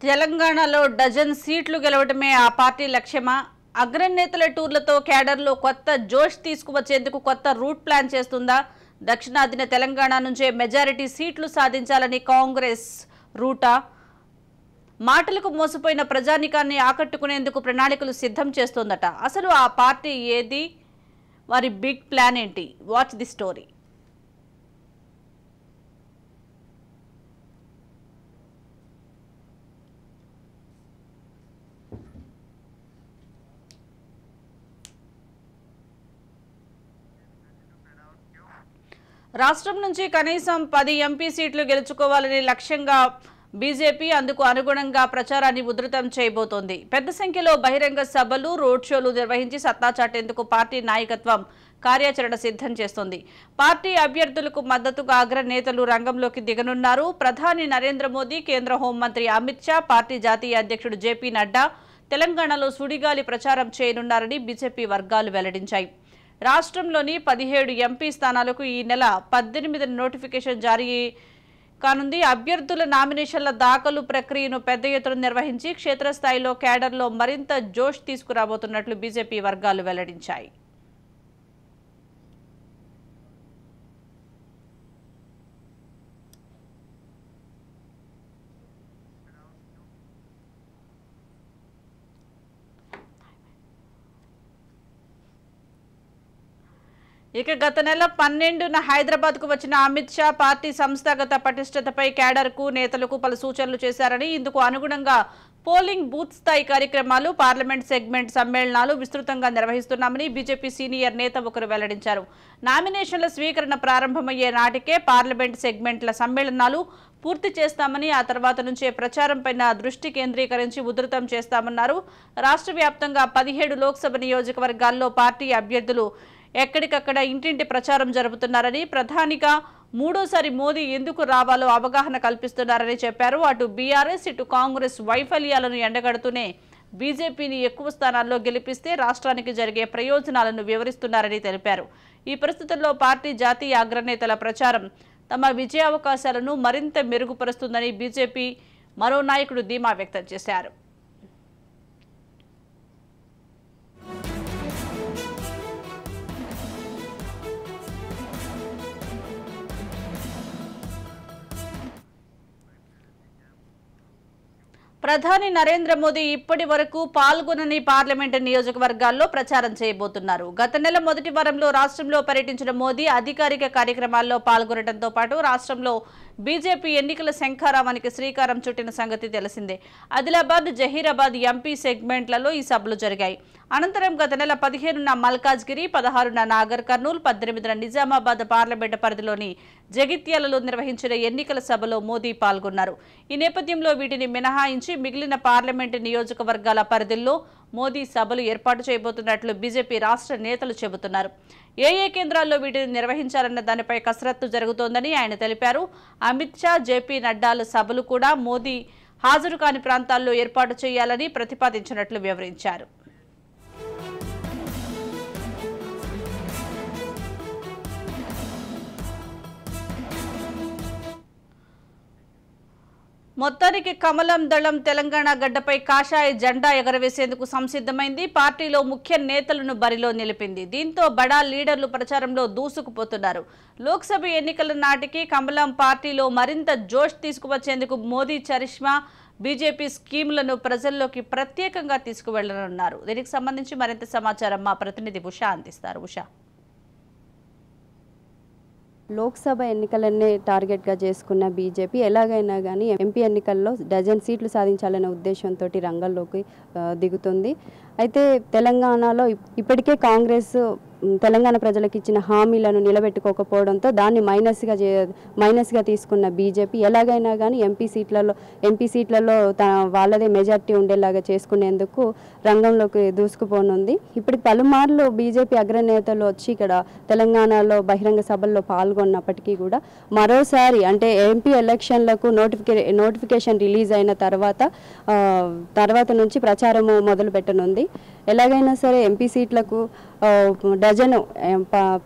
తెలంగాణలో డజన్ సీట్లు గెలవడమే ఆ పార్టీ లక్ష్యమా? అగ్రనేతల టూర్లతో కేడర్లో కొత్త జోష్ తీసుకువచ్చేందుకు కొత్త రూట్ ప్లాన్ చేస్తుందా? దక్షిణాదిన తెలంగాణ నుంచే మెజారిటీ సీట్లు సాధించాలని కాంగ్రెస్ రూటా? మాటలకు మోసపోయిన ప్రజానికాన్ని ఆకట్టుకునేందుకు ప్రణాళికలు సిద్ధం చేస్తోందట. అసలు ఆ పార్టీ ఏది? వారి బిగ్ ప్లాన్ ఏంటి? Watch the story. రాష్ట్రం నుంచి కనీసం 10 ఎంపీ సీట్లు గెలుచుకోవాలని లక్ష్యంగా బీజేపీ అందుకు అనుగుణంగా ప్రచారాన్ని ఉధృతం చేయబోతోంది. పెద్ద సంఖ్యలో బహిరంగ సభలు, రోడ్ షోలు నిర్వహించి సత్తా చాటేందుకు పార్టీ నాయకత్వం కార్యాచరణ సిద్ధం చేస్తోంది. పార్టీ అభ్యర్థులకు మద్దతుగా అగ్రనేతలు రంగంలోకి దిగనున్నారు. ప్రధాని నరేంద్ర మోదీ, కేంద్ర హోంమంత్రి అమిత్ షా, పార్టీ జాతీయ అధ్యక్షుడు జేపీ నడ్డా తెలంగాణలో సుడిగాలి ప్రచారం చేయనున్నారని బీజేపీ వర్గాలు వెల్లడించాయి. రాష్ట్రంలోని 17 ఎంపీ స్థానాలకు ఈ నెల 18 నోటిఫికేషన్ జారీ కానుంది. అభ్యర్థుల నామినేషన్ల దాఖలు ప్రక్రియను పెద్ద ఎత్తున నిర్వహించి క్షేత్రస్థాయిలో కేడర్లో మరింత జోష్ తీసుకురాబోతున్నట్లు బీజేపీ వర్గాలు వెల్లడించాయి. ఇక గత నెల 12న హైదరాబాద్కు వచ్చిన అమిత్ షా పార్టీ సంస్థాగత పటిష్టతపై కేడర్కు, నేతలకు పలు సూచనలు చేశారని, ఇందుకు అనుగుణంగా పోలింగ్ బూత్ స్థాయి కార్యక్రమాలు, పార్లమెంట్ సెగ్మెంట్ సమ్మేళనాలు విస్తృతంగా నిర్వహిస్తున్నామని బీజేపీ సీనియర్ నేత ఒకరు వెల్లడించారు. నామినేషన్ల స్వీకరణ ప్రారంభమయ్యే నాటికే పార్లమెంట్ సెగ్మెంట్ల సమ్మేళనాలు పూర్తి చేస్తామని, ఆ తర్వాత నుంచే ప్రచారంపై దృష్టి కేంద్రీకరించి ఉధృతం చేస్తామన్నారు. రాష్ట్ర వ్యాప్తంగా 17 లోక్సభ నియోజకవర్గాల్లో పార్టీ అభ్యర్థులు ఎక్కడికక్కడ ఇంటింటి ప్రచారం జరుపుతున్నారని, ప్రధానిగా మూడోసారి మోదీ ఎందుకు రావాలో అవగాహన కల్పిస్తున్నారని చెప్పారు. అటు బీఆర్ఎస్, ఇటు కాంగ్రెస్ వైఫల్యాలను ఎండగడుతూనే బీజేపీని ఎక్కువ స్థానాల్లో గెలిపిస్తే రాష్ట్రానికి జరిగే ప్రయోజనాలను వివరిస్తున్నారని తెలిపారు. ఈ పరిస్థితుల్లో పార్టీ జాతీయ అగ్రనేతల ప్రచారం తమ విజయావకాశాలను మరింత మెరుగుపరుస్తుందని బీజేపీ మరో నాయకుడు ధీమా వ్యక్తం చేశారు. ప్రధాని నరేంద్ర మోదీ ఇప్పటి వరకు పాల్గొనని పార్లమెంటు నియోజకవర్గాల్లో ప్రచారం చేయబోతున్నారు. గత నెల మొదటి వారంలో రాష్ట్రంలో పర్యటించిన మోదీ అధికారిక కార్యక్రమాల్లో పాల్గొనడంతో పాటు రాష్ట్రంలో బీజేపీ ఎన్నికల శంఖారావానికి శ్రీకారం చుట్టిన సంగతి తెలిసిందే. ఆదిలాబాద్, జహీరాబాద్ ఎంపీ సెగ్మెంట్లలో ఈ సభలు జరిగాయి. అనంతరం గత నెల 15న మల్కాజ్గిరి, 16న నాగర్ కర్నూల్, 18న నిజామాబాద్ పార్లమెంటు పరిధిలోని జగిత్యాలలో నిర్వహించిన ఎన్నికల సభలో మోదీ పాల్గొన్నారు. ఈ నేపథ్యంలో వీటిని మినహాయించి మిగిలిన పార్లమెంటు నియోజకవర్గాల పరిధిలో మోదీ సభలు ఏర్పాటు చేయబోతున్నట్లు బీజేపీ రాష్ట్ర నేతలు చెబుతున్నారు. ఏ కేంద్రాల్లో వీటిని నిర్వహించాలన్న దానిపై కసరత్తు జరుగుతోందని ఆయన తెలిపారు. అమిత్ షా, జేపీ నడ్డాల సభలు కూడా మోదీ హాజరు కాని ప్రాంతాల్లో ఏర్పాటు చేయాలని ప్రతిపాదించినట్లు వివరించారు. మొత్తానికి కమలం దళం తెలంగాణ గడ్డపై కాషాయ జెండా ఎగరవేసేందుకు సంసిద్ధమైంది. పార్టీలో ముఖ్య నేతలను బరిలో నిలిపింది. దీంతో బడా లీడర్లు ప్రచారంలో దూసుకుపోతున్నారు. లోక్సభ ఎన్నికల నాటికి కమలం పార్టీలో మరింత జోష్ తీసుకువచ్చేందుకు మోదీ చరిష్మా, బీజేపీ స్కీములను ప్రజల్లోకి ప్రత్యేకంగా తీసుకువెళ్లనున్నారు. దీనికి సంబంధించి మరింత సమాచారం మా ప్రతినిధి ఉషా అందిస్తారు. ఉషా, లోక్సభ ఎన్నికలనే టార్గెట్గా చేసుకున్న బీజేపీ ఎలాగైనా కానీ ఎంపీ ఎన్నికల్లో డజన్ సీట్లు సాధించాలనే ఉద్దేశంతో రంగంలోకి దిగుతుంది. అయితే తెలంగాణలో ఇప్పటికే కాంగ్రెస్ తెలంగాణ ప్రజలకు ఇచ్చిన హామీలను నిలబెట్టుకోకపోవడంతో దాన్ని మైనస్గా తీసుకున్న బీజేపీ ఎలాగైనా కానీ ఎంపీ సీట్లలో వాళ్ళదే మెజార్టీ ఉండేలాగా చేసుకునేందుకు రంగంలోకి దూసుకుపోనుంది. ఇప్పుడు పలుమార్లు బీజేపీ అగ్రనేతలు వచ్చి ఇక్కడ తెలంగాణలో బహిరంగ సభల్లో పాల్గొన్నప్పటికీ కూడా మరోసారి అంటే ఎంపీ ఎలక్షన్లకు నోటిఫికేషన్ రిలీజ్ అయిన తర్వాత నుంచి ప్రచారము మొదలు పెట్టనుంది. ఉండాలి. ఎలాగైనా సరే ఎంపీ సీట్లకు డజను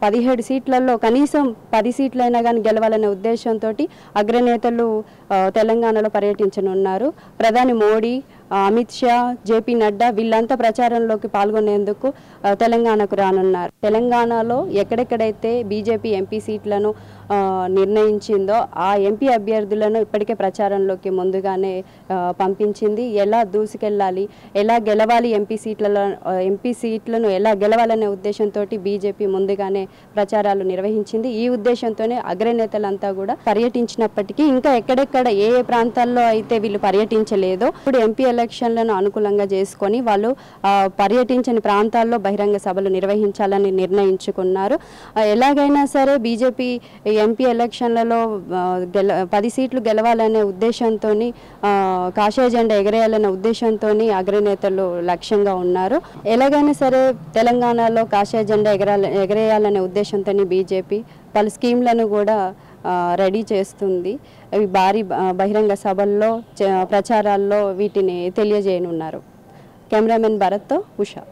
17 సీట్లలో కనీసం 10 సీట్లైనా కానీ గెలవాలనే ఉద్దేశంతో అగ్రనేతలు తెలంగాణలో పర్యటించనున్నారు. ప్రధాని మోడీ, అమిత్ షా, జేపీ నడ్డా వీళ్ళంతా ప్రచారంలోకి పాల్గొనేందుకు తెలంగాణకు రానున్నారు. తెలంగాణలో ఎక్కడెక్కడైతే బీజేపీ ఎంపీ సీట్లను నిర్ణయించిందో ఆ ఎంపీ అభ్యర్థులను ఇప్పటికే ప్రచారంలోకి ముందుగానే పంపించింది. ఎలా దూసుకెళ్ళాలి, ఎలా గెలవాలి, ఎంపీ సీట్లను ఎలా గెలవాలనే ఉద్దేశంతో బీజేపీ ముందుగానే ప్రచారాలు నిర్వహించింది. ఈ ఉద్దేశంతోనే అగ్రనేతలంతా కూడా పర్యటించినప్పటికీ ఇంకా ఎక్కడెక్కడ ఏ ప్రాంతాల్లో అయితే వీళ్ళు పర్యటించలేదో ఇప్పుడు ఎంపీ ఎలక్షన్లను అనుకూలంగా చేసుకొని వాళ్ళు పర్యటించని ప్రాంతాల్లో బహిరంగ సభలు నిర్వహించాలని నిర్ణయించుకున్నారు. ఎలాగైనా సరే బీజేపీ ఎంపీ ఎలక్షన్లలో 10 సీట్లు గెలవాలనే ఉద్దేశంతో కాషాయ జెండా ఎగరేయాలనే ఉద్దేశంతో అగ్రనేతలు లక్ష్యంగా ఉన్నారు. ఎలాగైనా సరే తెలంగాణలో కాషాయ జెండా ఎగరేయాలనే ఉద్దేశంతో బీజేపీ పలు స్కీమ్లను కూడా రెడీ చేస్తుంది. అవి భారీ బహిరంగ సభల్లో ప్రచారాల్లో వీటిని తెలియజేయనున్నారు. కెమెరామెన్ భరత్తో ఉషా.